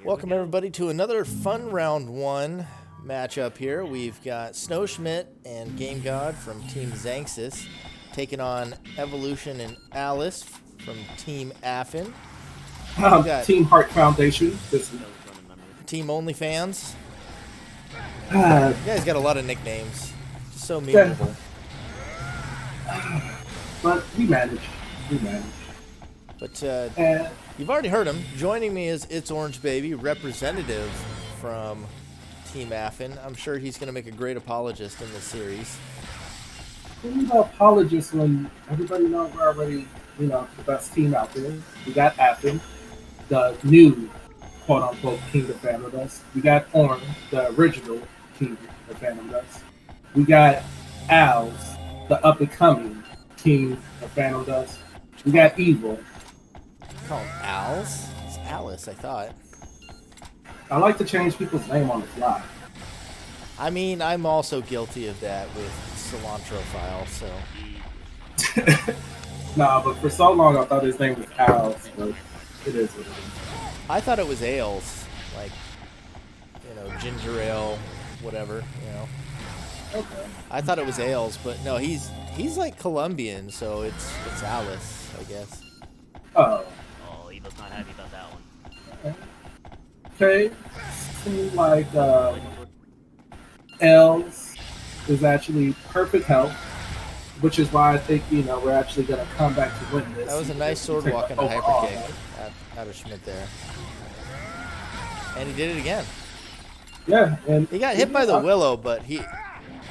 Welcome everybody to another fun round one matchup here. We've got SnowSchmidt and GameGod from Team Xanxus taking on Evolution and Alice from Team Affin. Team Heart Foundation. Team OnlyFans. You Uh, guys got a lot of nicknames. Just so memorable. but we managed. But you've already heard him. Joining me is It's Orange Baby, representative from Team Affin. I'm sure he's going to make a great apologist in this series. Who's the apologist when everybody knows we're already, the best team out there? We got Affin, the new quote-unquote King of Fanodus. We got Orange, the original King of Fanodus. We got Als, the up-and-coming King of Fanodus. We got Evil. Call him Als? It's Alice, I thought. I like to change people's name on the fly. I mean, I'm also guilty of that with Cilantro File, so. Nah, but for so long I thought his name was Als, but it is what it is. I thought it was ales, like, ginger ale, whatever, Okay. I thought it was ales, but no, he's like Colombian, so it's Alice, I guess. Oh. Oh, Evo's not happy about that one. Okay. Seems like Els is actually perfect health, which is why I think, we're actually going to come back to win this. That was a nice sword walk and a hyper kick out of Schmidt there. And he did it again. Yeah, and he got hit by the willow, but he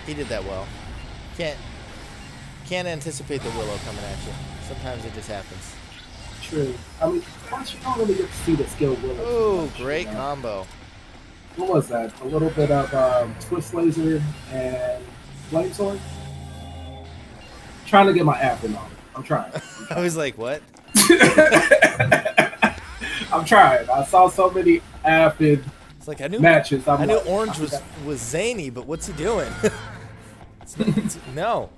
did that well. Can't anticipate the willow coming at you. Sometimes it just happens. True. I mean, plus you don't really get to see the skill willow. Oh, great combo. What was that? A little bit of twist laser and flame sword? Trying to get my Affin on. I'm trying. I was like, what? I'm trying. I saw so many Affin It's like I knew matches. I knew Orange was zany, but what's he doing? No,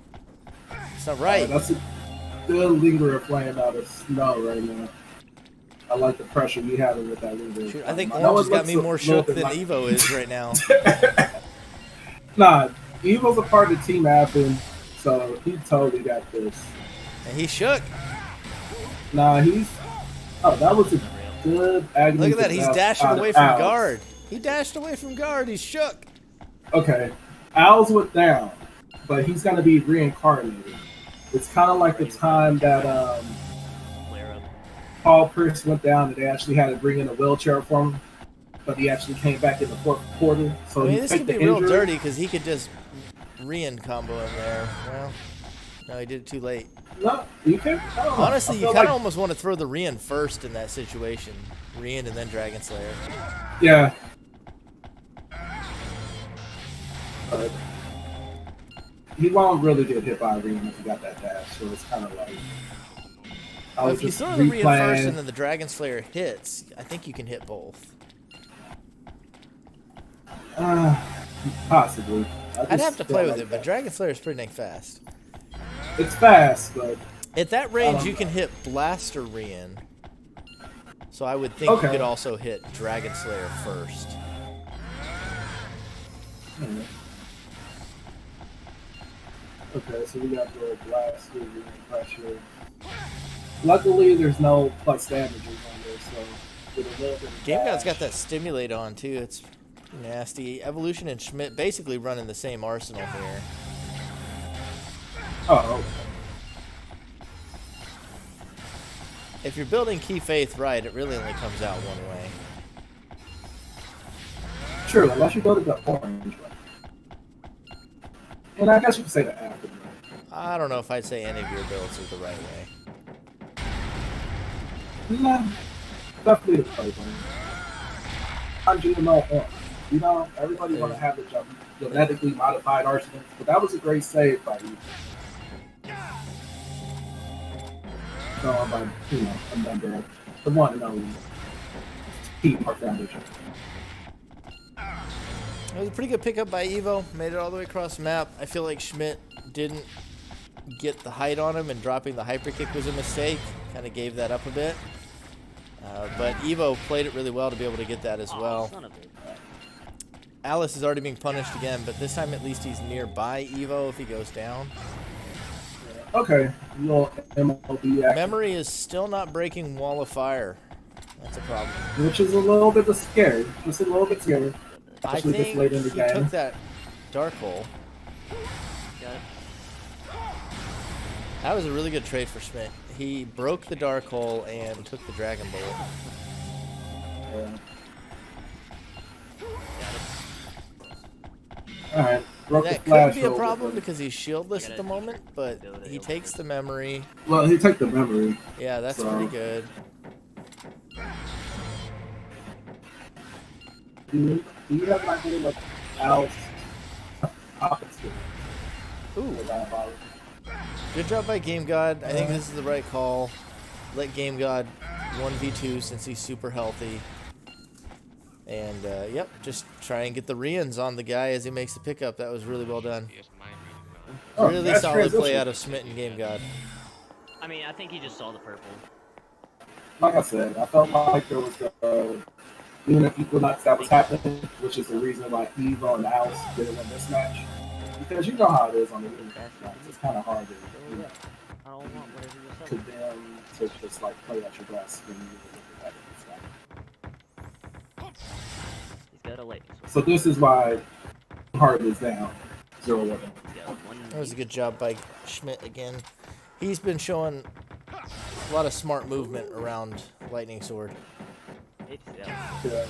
it's not right. That's a good lingerer flying out of snow right now. I like the pressure we having with that lingerer. Shoot, I think Orange has got me more shook than Evo is right now. Nah, Evo's a part of Team Affin, so he totally got this. And he shook. Nah, that was a good agony. Look at that, he's dashing away from guard. He dashed away from guard, he's shook. Okay, Als went down, but he's going to be reincarnated. It's kind of like the time that Paul Pierce went down and they actually had to bring in a wheelchair for him, but he actually came back in the fourth quarter. So I mean, this could be real dirty because he could just Rian combo him there. Well, no, he did it too late. No, you can. Honestly, you kind of almost want to throw the Rian first in that situation. Rian and then Dragon Slayer. Yeah. He won't really get hit by a Rian if he got that dash, so it's kind of like. Well, if you throw the Rian first and then the Dragon Slayer hits, I think you can hit both. Possibly. I'd have to play with it, but Dragon Slayer is pretty dang fast. It's fast, but at that range, you can hit Blaster Rian. So I would think you could also hit Dragon Slayer first. Okay, so we got the Blaster Rian pressure. Luckily, there's no plus damages on there, so with a little bit of GameGod's got that stimulate on too. It's nasty. Evolution and Schmidt basically running the same arsenal here. Oh. If you're building Key Faith right, it really only comes out one way. True, unless you go to the orange way. And I guess you could say the Affin way. I don't know if I'd say any of your builds are the right way. Nah, definitely the right way. I'm GMO orange. Everybody want to have the genetically modified arsenal, but that was a great save by you. So I'm by, a member of the one and only Team Heart Foundation. It was a pretty good pickup by Evo. Made it all the way across the map. I feel like Schmidt didn't get the height on him, and dropping the hyper kick was a mistake. Kind of gave that up a bit. But Evo played it really well to be able to get that as well. Son of a... Alice is already being punished again, but this time at least he's nearby Evo if he goes down. Okay, little MLB action, Memory is still not breaking Wall of Fire. That's a problem. which is a little bit scary. Just a little bit scary. I Especially this think late in the he game. took that dark hole. Got it. That was a really good trade for Schmidt. He broke the dark hole and took the Dragon Bolt. Yeah. Got it. Alright, broke the That flash could be a over, problem but- because he's shieldless at the moment, but he takes the memory. Well, he took the memory. Yeah, that's So- pretty good. Do you have an idea what Al's opposite? Ooh, good job by GameGod. I think this is the right call. Let GameGod 1v2 since he's super healthy. And, yep, just try and get the Rians on the guy as he makes the pickup. That was really well done. Really that's solid play transition. out of Schmidt and GameGod. I mean, I think he just saw the purple. Like I said, I felt like there was the unit equinox that was happening, which is the reason why Evo and Alice didn't win this match. Because you know how it is on the unit equinox. It's kind of hard to I don't want whatever you said. condemn to just like play at your best when you look at it. He's got a lightning sword. So this is why Hard is down 0-1. He's got one. That was a good job by Schmidt again. He's been showing a lot of smart movement around Lightning Sword. Yeah.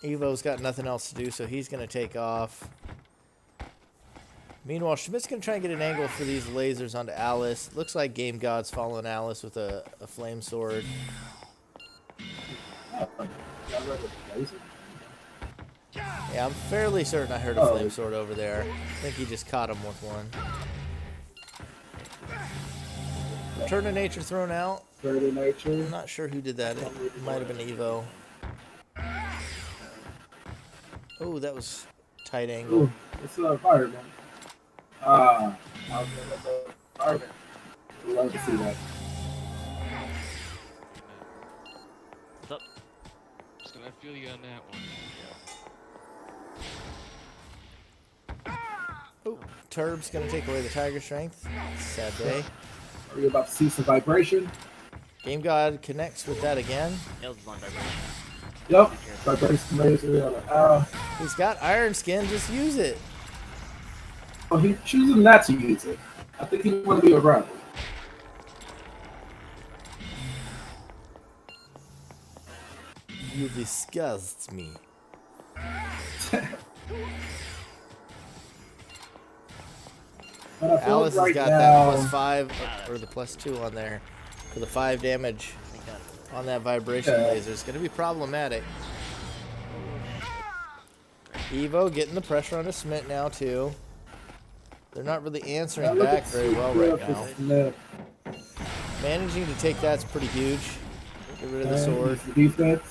Evo's got nothing else to do, so he's going to take off. Meanwhile, Schmidt's going to try and get an angle for these lasers onto Alice. Looks like GameGod's following Alice with a flame sword. Yeah, I'm fairly certain I heard a flame sword over there. I think he just caught him with one. Return to Nature thrown out. Third in nature. I'm not sure who did that. It might have been Evo. Oh, that was tight angle. Ooh, it's a fireman. I was gonna fireman. I'd love to see that. What's up? Just gonna feel you on that one. Oh, Turb's gonna take away the Tiger Strength. Sad day. Are you about to see some vibration? GameGod connects with that again. Nails is on vibration. Yep. Vibration laser. He's got Iron Skin, just use it. Oh, he's choosing not to use it. I think he want to be a rebel. You disgust me. But I feel Alice like has got that +5 or the +2 on there for the 5 damage Thank God. on that vibration Yeah. laser. It's gonna be problematic. Evo getting the pressure on Schmidt now too. They're not really answering back very well right now. Managing to take that's pretty huge. Get rid of the sword. Defense.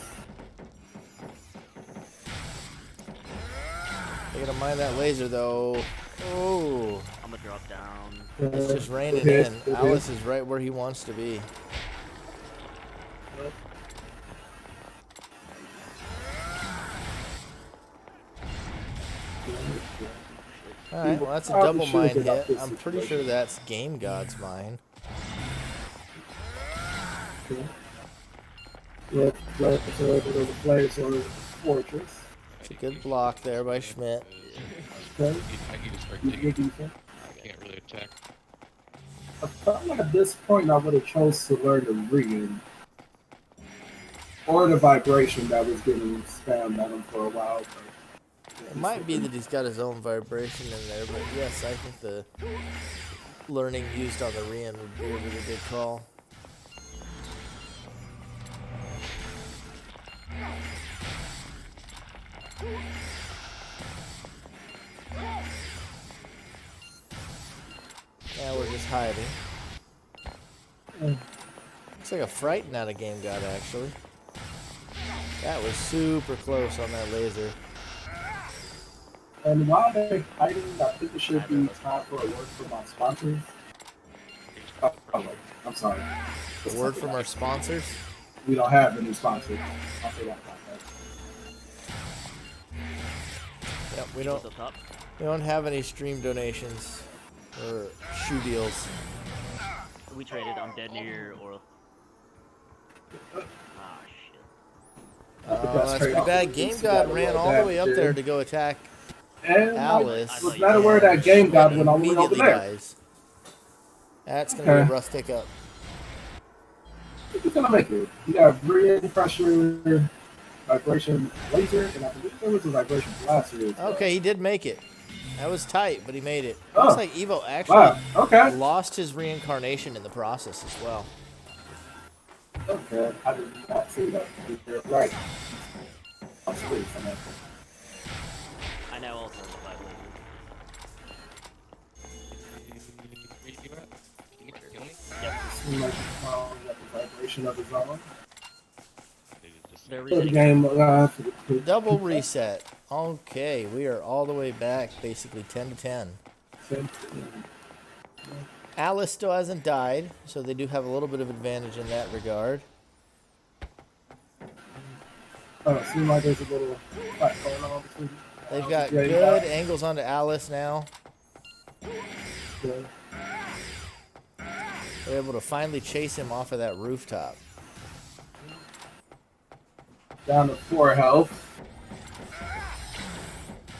They're gonna mine that laser though. Oh, I'm gonna drop down. it's just raining Good hit, in. good Alice is right where he wants to be. Alright, well that's a double mine hit. I'm pretty sure that's GameGod's mine. Yeah, the players on the fortress. It's a good block there by Schmidt. Okay. I need to start Good digging. defense. I can't really attack. I felt like at this point I would have chose to learn the reading. Or the vibration that was getting spammed at him for a while. It might be that he's got his own vibration in there, but yes, I think the learning used on the Rian would be a really good call. Now we're just hiding. Looks like a frighten out of GameGod actually. That was super close on that laser. And while they're hiding, I think it should be time for a word from my sponsors. Oh, I'm sorry. A word from our sponsors. We don't have any sponsors. I'll say that about that. Yep, What's up top? we don't have any stream donations or shoe deals. We traded. I'm dead near oral. Ah, shit. Oh, that's pretty bad. GameGod ran all the way up there to go attack And Alice. was not aware that GameGod went all the way over Immediately there. dies. That's going to be a rough pick up. He's gonna make it. You got breathing pressure, vibration laser, and I believe there was a vibration blaster. as well. Okay, he did make it. That was tight, but he made it. Oh. Looks like Evo actually Wow. Okay. lost his reincarnation in the process as well. Okay. I did not see that. You're right. I'm sorry for that. I now also have a 5 laser. Where you at? Can you kill me? Seems like got the vibration of his own. Dude, just They're Good resetting. game. Double reset. Okay, we are all the way back, basically 10 to 10. Alice still hasn't died, so they do have a little bit of advantage in that regard. Oh, seems like there's a little fight going on between. They've got Yeah, you good got it. angles onto Alice now. Good. They're able to finally chase him off of that rooftop. Down to 4 health.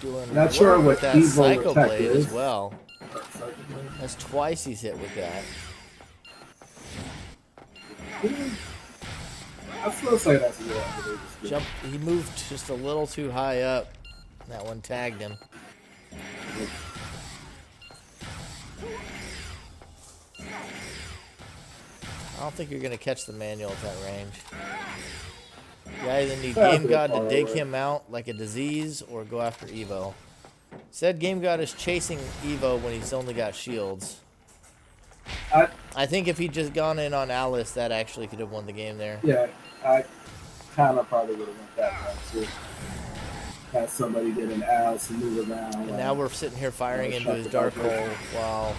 Doing Not sure work what with that evil Psycho attack Blade is. as well. That's twice he's hit with that. I'd still say that's a good one. Jump. He moved just a little too high up. That one tagged him. I don't think you're going to catch the manual at that range. You either need GameGod to dig him out like a disease or go after Evo. Said GameGod is chasing Evo when he's only got shields. I think if he'd just gone in on Alice, that actually could have won the game there. Yeah, I kind of probably would have went that route too. Have somebody get an Alice and move around. And now we're sitting here firing into his dark hole while...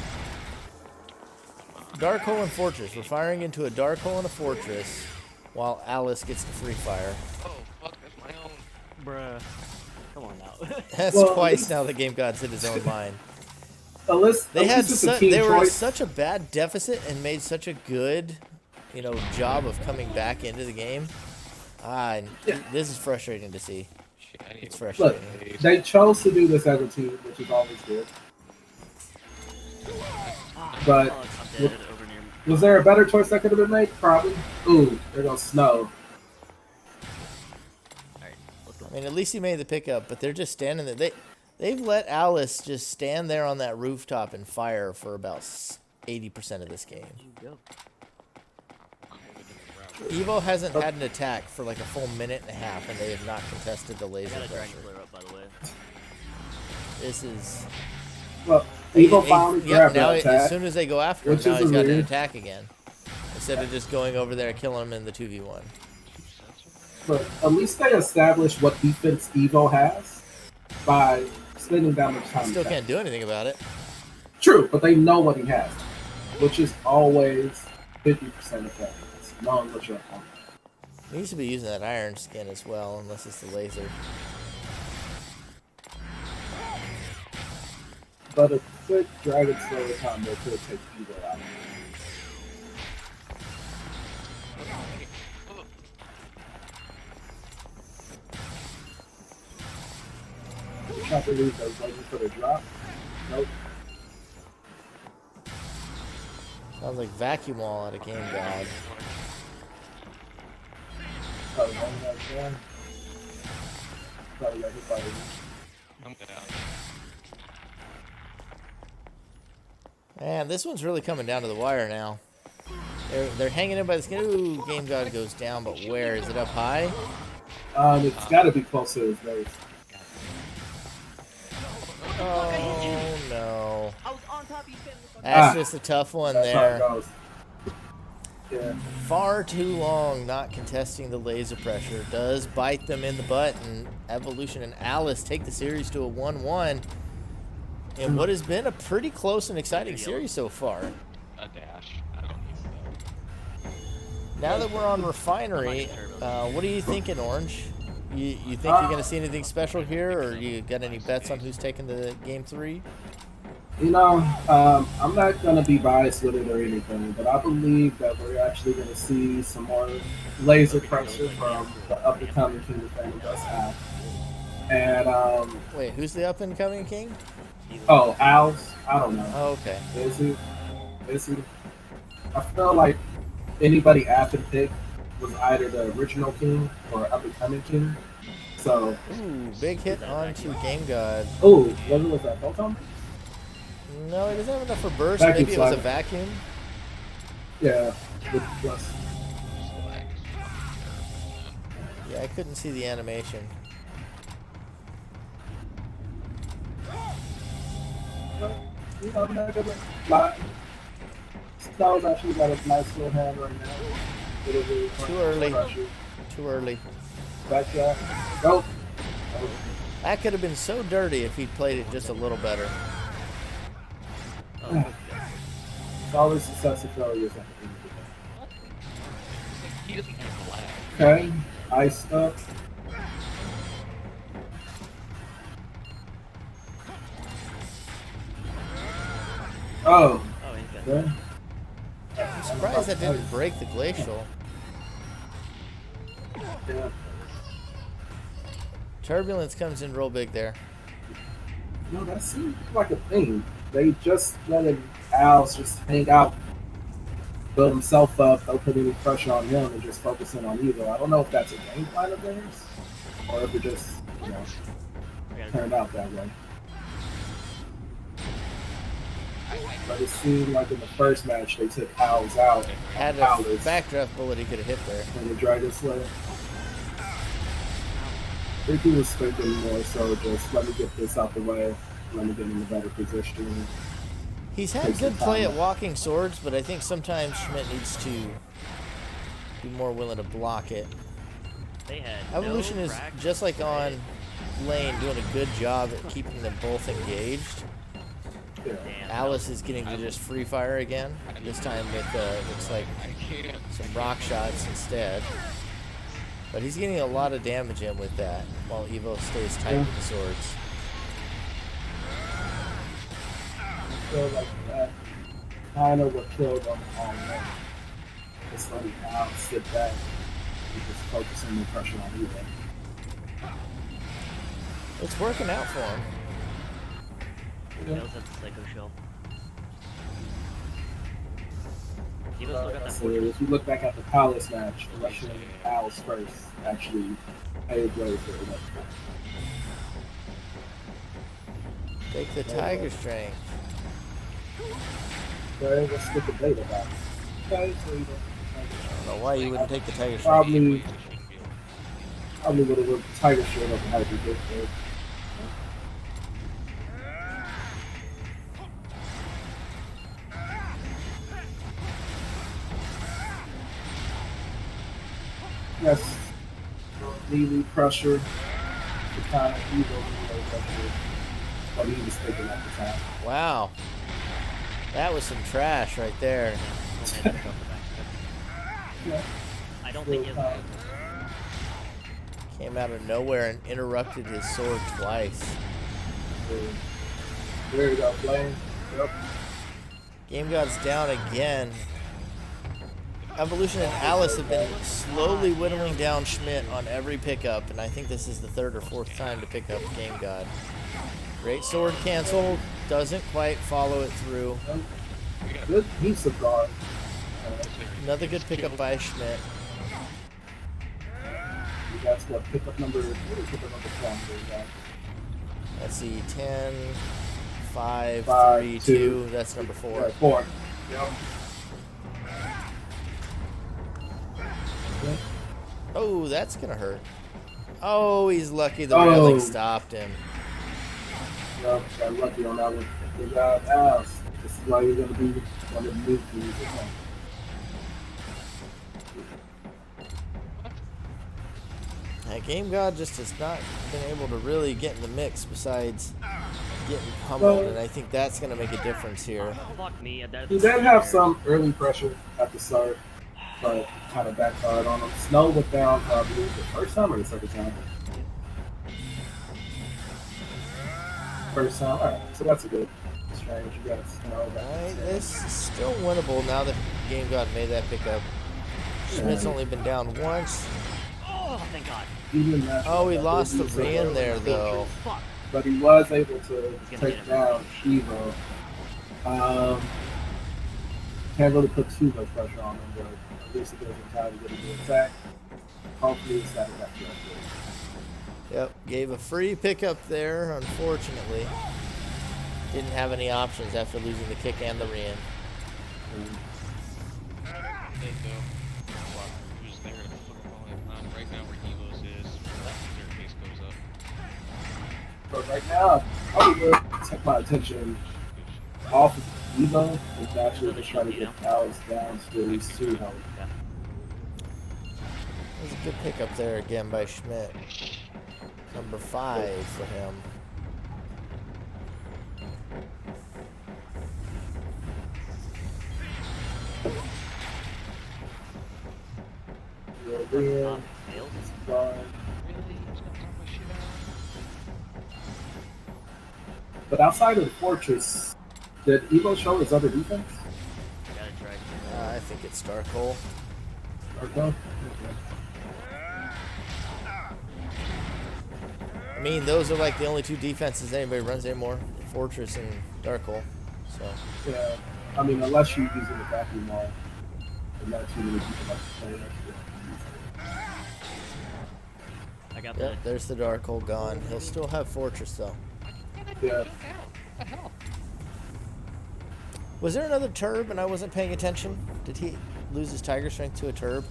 Dark hole and fortress. We're firing into a dark hole and a fortress while Alice gets the free fire. oh fuck, that's my own. Bruh. Come on now. That's Well, twice now that GameGod's hit his own mine. They were at such a bad deficit and made such a good, job of coming back into the game. This is frustrating to see. Shit, I need It's to frustrating. Look, they chose to do this as a team, which is always good. But Oh, I'm dead over near me. was there a better choice that could have been made? Probably. Ooh, there goes Snow. Alright, let's go. I mean, at least he made the pickup, but they're just standing there. They've let Alice just stand there on that rooftop and fire for about 80% of this game. Go. Evo hasn't had an attack for like a full minute and a half, and they have not contested the I laser got a dragon pressure. flare up, by the way. This is... Well, Evo finally grabbed now that as attack. soon as they go after him, which now is he's got an weird. attack again. Instead of just going over there and killing him in the 2v1. But at least they established what defense Evo has by spending that much time. Still attacking. can't do anything about it. True, but they know what he has, which is always 50% effectiveness, knowing what your opponent has. He needs to be using that iron skin as well, unless it's the laser. But a quick Dragon Slayer combo could take Evo out. Try to leave those waiting for the drop. Nope. Sounds like vacuum wall out of GameGod. Probably one that one. Probably got hit by the I'm down. Man, this one's really coming down to the wire now. They're hanging in by the skin. Ooh, GameGod goes down, but where? Is it up high? It's got to be close to his base. Oh, no. I was on top of you, That's just a tough one That's how it there. goes. Yeah. Far too long not contesting the laser pressure. Does bite them in the butt, and Evolution and Alice take the series to a 1-1 in what has been a pretty close and exciting series so far. A dash. I don't need that. Now that we're on Refinery, what are you thinking, Orange? You think you're going to see anything special here, or you got any bets on who's taking the game 3? You know, I'm not going to be biased with it or anything, but I believe that we're actually going to see some more laser pressure from the up-and-coming King of Fandom Dust app. And, Wait, who's the up-and-coming king? oh, Owls? I don't know. Oh, okay. Is he? Is he? I feel like anybody after pick was either the original king or up-and-coming king. So, Ooh, big hit onto GameGod. oh, what was that? Photon? No, he doesn't have enough for burst. Vacuum Maybe it was a slide. vacuum. Yeah, with plus. Yeah, I couldn't see the animation. You know, not gonna lie. Snow's actually got a nice little hand right now. It'll be Too early. pressure. Too early. Back shot. Go. That could have been so dirty if he'd played it just a little better. It's always success and failures at the end of He doesn't have lag. the day. Okay. Iced up. Oh. Oh, he's got Okay. I'm surprised that didn't break the glacial. Yeah. Turbulence comes in real big there. No, that seems like a thing. They just letting Owls just hang out, build himself up, don't put any pressure on him, and just focusing on Evo. I don't know if that's a game plan of theirs, or if it just, you know, turned out that way. But it seemed like in the first match they took Owls out, Had a Owls backdraft bullet he could have hit there. and the Dragon Slayer. I think he was thinking more so just let me get this out the way, let me get in a better position. He's had Takes good some play time. at walking swords, but I think sometimes Schmidt needs to be more willing to block it. They had Evolution no is practice just like today. on Lane doing a good job at keeping them both engaged. Yeah. Damn. Alice is getting to just free fire again. This time with looks like I can't. some rock shots instead. But he's getting a lot of damage in with that while Evo stays tight with the swords. I feel like that kind of what killed them all night. Just letting Owls sit back and just focusing the pressure on Evo. It's working out for him. He knows that's a psycho shell. Evo's still got that So fortress. if you look back at the Palace match, Russian Owls first actually paved way for the next match. Take the tiger strength. Okay, let's get the data back. Okay, so you I don't know why you wouldn't take the tiger strength. probably would have looked Tiger straight up and had to get there. Yes, melee pressure to kind of ease over the pressure what he was thinking at the time. Wow. That was some trash right there. Yeah. I don't think he has a Came out of nowhere and interrupted his sword twice. There you go, Flame. Yep. GameGod's down again. Evolution and Alice have been slowly whittling down Schmidt on every pickup, and I think this is the third or fourth time to pick up GameGod. Great sword cancel, doesn't quite follow it through. Good piece of guard. Another good pickup by Schmidt. You guys got pickup number 10. There Let's see, 10, 5, 5, 3, 2. 2. That's number you 4. go. 4. Yep. Oh, that's going to hurt. Oh, he's lucky the railing Oh. stopped him. Yep, got lucky on that one. Good job, Alice. This is why you're going to be one of the new teams. GameGod just has not been able to really get in the mix besides getting pummeled, and I think that's going to make a difference here. fuck me. That He did have some early pressure at the start. but kind of backfired on him. Snow went down for, I believe, the first time or the second time? First time. All right, so that's a good exchange. You got Snow. Alright, this is still winnable now that GameGod made that pickup. Schmidt's only been down once. Oh, thank God. Oh, he lost the Bregan there, though. Fuck. But he was able to take down Evo. Can't really put too much pressure on him, but at least it gives him time to get a good attack. Hopefully, he's got enough. Yep, gave a free pickup there, unfortunately. Didn't have any options after losing the kick and the Bregan. There you go. Wow, who's there? Right now where Evo's is, that staircase goes up. But right now, I would take my attention off of Evo and actually just try to get Alice down to these 2 health. That was a good pickup there again by Schmidt. Number 5 for him. Bregan, Failed. Really? He's gonna talk my shit out? but outside of the fortress, did Evo show his other defense? Gotta try. I think it's Darkhole. Okay. I mean, those are like the only 2 defenses anybody runs anymore. Fortress and Darkhole. So, Yeah, I mean, unless you're using the vacuum wall, and not too many people like to play that. I got yep, there's the Darkhole gone. He'll still have Fortress, though. Yeah. What the hell? Was there another Turb and I wasn't paying attention? Did he lose his Tiger Strength to a Turb?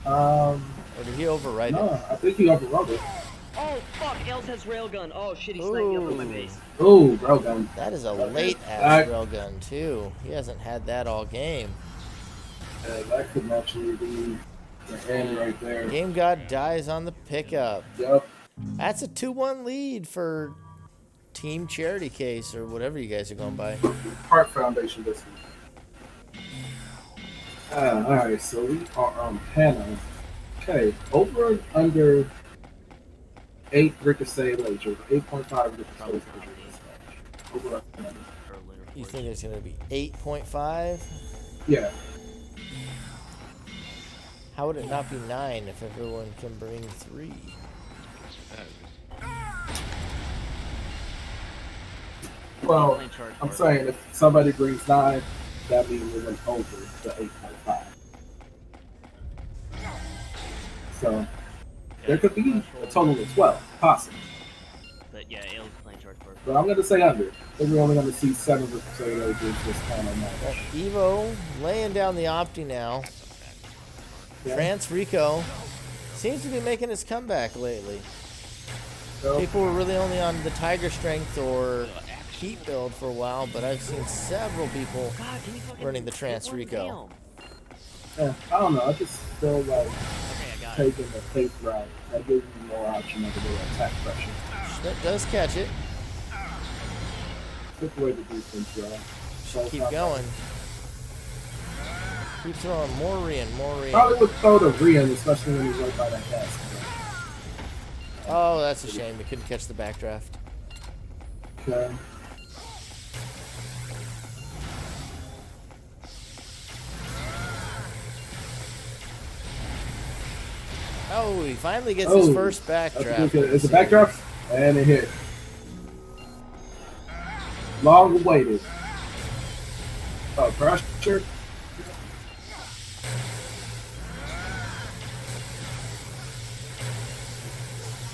Or did he override it? No, I think he overrode it. Oh, fuck. Els has railgun. Oh, shit. He sniped me up in my base. Ooh, railgun. That is a late-ass railgun, too. He hasn't had that all game. Yeah, that could actually be the end right there. GameGod dies on the pickup. Yep. That's a 2-1 lead for Team Charity Case, or whatever you guys are going by. Heart Foundation this week. Alright, so we are on Hannah. Okay, over and under 8 ricochet laser, 8.5 ricochet laser. Over and under. You think it's going to be 8.5? Yeah. How would it not be 9 if everyone can bring 3? Well, I'm saying if somebody brings 9, that means it went over the 8.5. So there could be a total of 12, possible. But yeah, Els playing charge for it. But I'm going to say under. I think we're only going to see 7 ricochet lasers this kind of match. Well, Evo laying down the Opti now. Yeah. France Rico seems to be making his comeback lately. So, People were really only on the Tiger Strength or Heat build for a while, but I've seen several people God, can you fucking running the Trans get one Rico. down? I don't know. I just feel like Okay, I got it. taking the faith route. That gives you more option of the attack pressure. Schmidt does catch it. Took away the defense, y'all. So it's Keep not going. Keep throwing more Rian, more bad. Rian. Probably would throw the Rian, especially when he's right by that desk. Oh, that's a shame. We couldn't catch the backdraft. Okay. Oh, he finally gets his first That's backdraft. good. It's a backdraft, and it hit. Long awaited. Oh, pressure.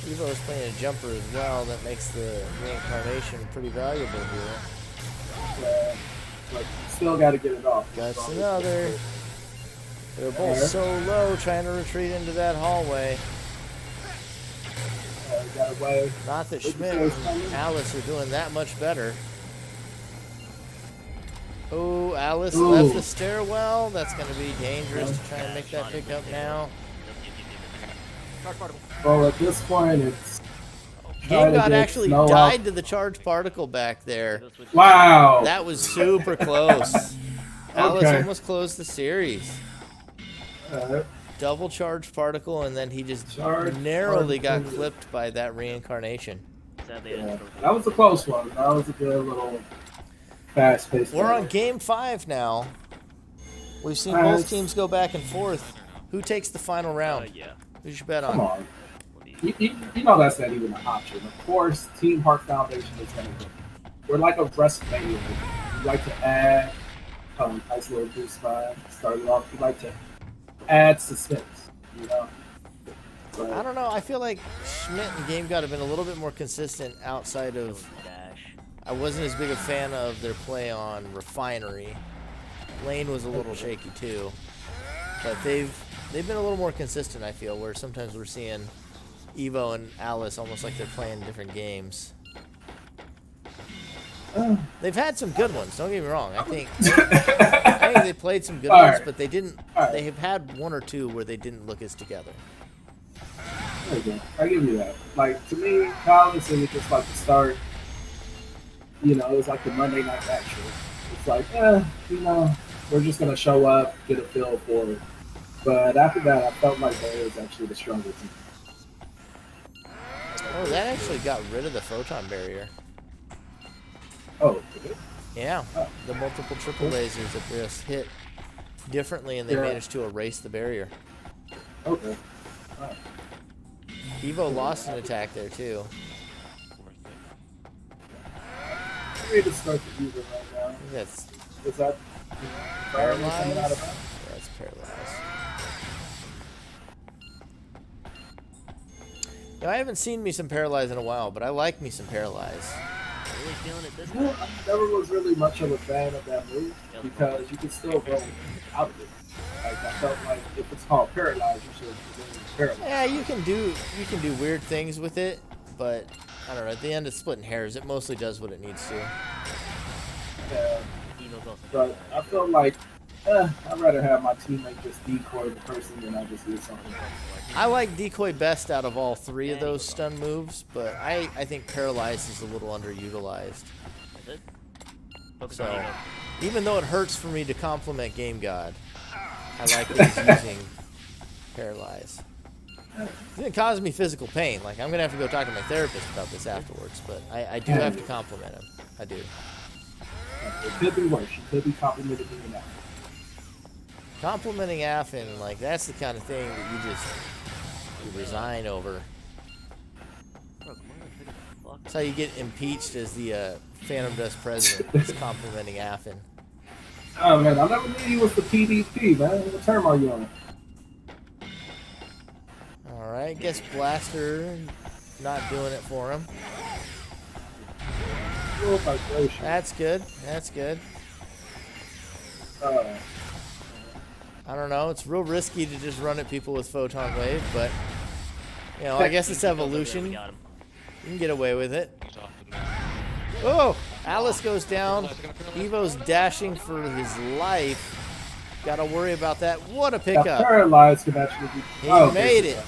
Evo's playing a jumper as well. That makes the reincarnation pretty valuable here. But still got to get it off. That's another. They're both so low trying to retreat into that hallway. Got away. Not that Schmidt and Alice are doing that much better. Oh, Alice left the stairwell. That's going to be dangerous to try and make that pick up now. Well, at this point, it's. GameGod actually died to the charged particle back there. Wow. That was super close. Alice almost closed the series. Double charged particle, and then he just Charged narrowly got particle. clipped by that reincarnation. Sadly, I Yeah, didn't throw that was a close one. That was a good little fast-paced. We're on battle. game 5 now. We've seen Alright. both teams go back and forth. Who takes the final round? yeah. Who should bet Come on? on. You know that's not even an option. Of course, Team Heart Foundation is going to win. We're like a WrestleMania. We like to add nice little boost vibe. Starting off, we like to add suspense. You know. But, I don't know. I feel like Schmidt and GameGod have been a little bit more consistent outside of. Dash. I wasn't as big a fan of their play on Refinery. Lane was a little shaky too, but they've been a little more consistent. I feel where sometimes we're seeing Evo and Alice almost like they're playing different games. They've had some good ones. Don't get me wrong. I think they played some good ones, but they didn't. They have had one or two where they didn't look as together. there you go. I give you that. Like to me, Collins, it was just like the start. You know, it was like the Monday Night Action. It's like, you know, we're just gonna show up, get a feel for it. But after that, I felt like they was actually the stronger team. Oh, that actually got rid of the photon barrier. Oh, did it? Yeah, the multiple triple lasers that just hit differently, and they Yeah. managed to erase the barrier. Okay. Alright. Evo lost an attack there too. Worth it. I'm ready to start the user right now. I think that's Is that paralyzed. coming out of that? Yeah, that's paralyzed. No, I haven't seen me some paralyzed in a while, but I like me some paralyzed. Really feeling it this Well, time. I never was really much of a fan of that move because you can still go out of it. Like I felt like if it's called paralyzed, you should be paralyzed. Yeah, you can do weird things with it, but I don't know. At the end of splitting hairs, it mostly does what it needs to. Yeah, Evo's also but I feel like I'd rather have my teammate just decoy the person than I just do something. I like decoy best out of all three of those stun moves, but I think paralyzed is a little underutilized. Is it? Focus So, on Evo. even though it hurts for me to compliment GameGod, I like that he's using paralyze. It's gonna cause me physical pain. Like I'm gonna have to go talk to my therapist about this afterwards, but I do have to compliment him. I do. It could be worse. You could be complimented me now. Complimenting Affin, like that's the kind of thing that you resign over. Bro, come on, take a fuck. That's how you get impeached as the Phantom Dust president. Is complimenting Affin. Oh man, I never knew you was the PvP, man. What term are you on? All right, guess Blaster not doing it for him. Little vibration. That's good. That's good. I don't know. It's real risky to just run at people with Photon Wave, but you know, I guess it's We evolution. got him. You can get away with it. He's off the map. Oh, Alice goes down. Evo's dashing for his life. Gotta worry about that. What a That pickup. paralyzed could actually be. He made it.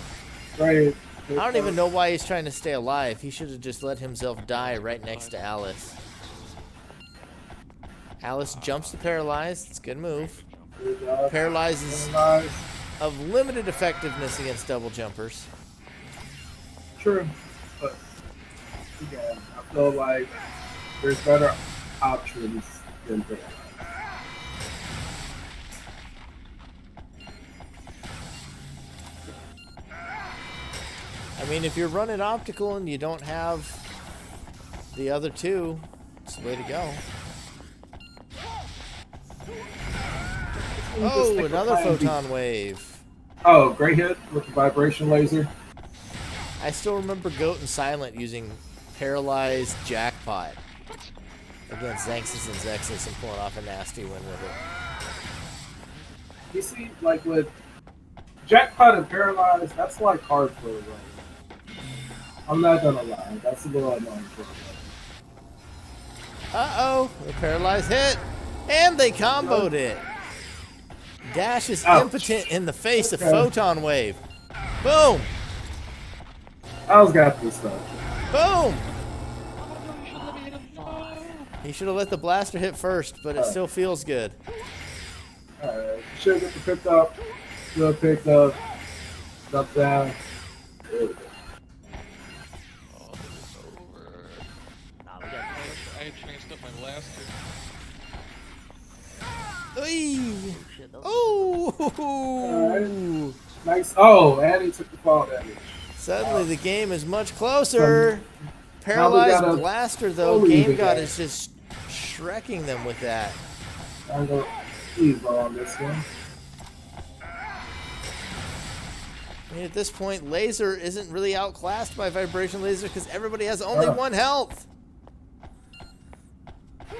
Great. I don't even know why he's trying to stay alive. He should have just let himself die right next to Alice. Alice jumps to paralyzed. It's a good move. Good job. Paralyzed is Paralyzed. of limited effectiveness against double jumpers. True, but again, I feel like there's better options than paralyzed. I mean, if you're running optical and you don't have the other two, it's the way to go. Oh, another photon wave. Oh, great hit with the vibration laser. I still remember Goat and Silent using paralyzed jackpot against Xanxus and Zexus and pulling off a nasty win with it. You see, like with jackpot and paralyzed, that's like hard for a run. I'm not gonna lie, that's a little annoying for me. Uh-oh, the paralyzed hit, and they comboed it. Dash is Ouch. impotent in the face of Okay. photon wave. Boom, I was got this stuff. boom. He should have let the blaster hit first, but it still feels good. Alright, should get the picked up. We'll pick up down. There we go. Oh, it's over. Nah, we got I transed up my blaster. Oy. shit. That was Oh! Nice. Oh, and he took the fall damage. Suddenly the game is much closer. Now we Paralyzed gotta Blaster, though. fully the GameGod game. is just shrekking them with that. I'm going to please go on this one. I mean, at this point, Laser isn't really outclassed by Vibration Laser because everybody has only 1 health.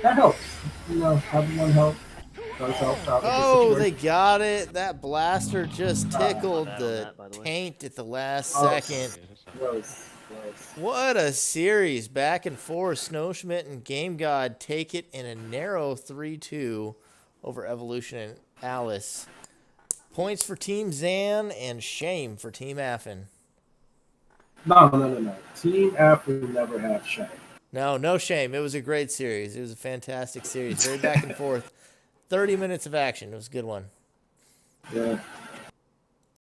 That helps. You know, having one help does help out. with the Oh, they situation. got it. That Blaster just tickled bad on the that, by the way. taint at the last Oh. second. Close. What a series. Back and forth. SnowSchmidt and GameGod take it in a narrow 3-2 over Evolution and Alice. Points for Team Zan and shame for Team Affin. No. Team After never have shame. No shame. It was a great series. It was a fantastic series. Very back and forth. 30 minutes of action. It was a good one. Yeah.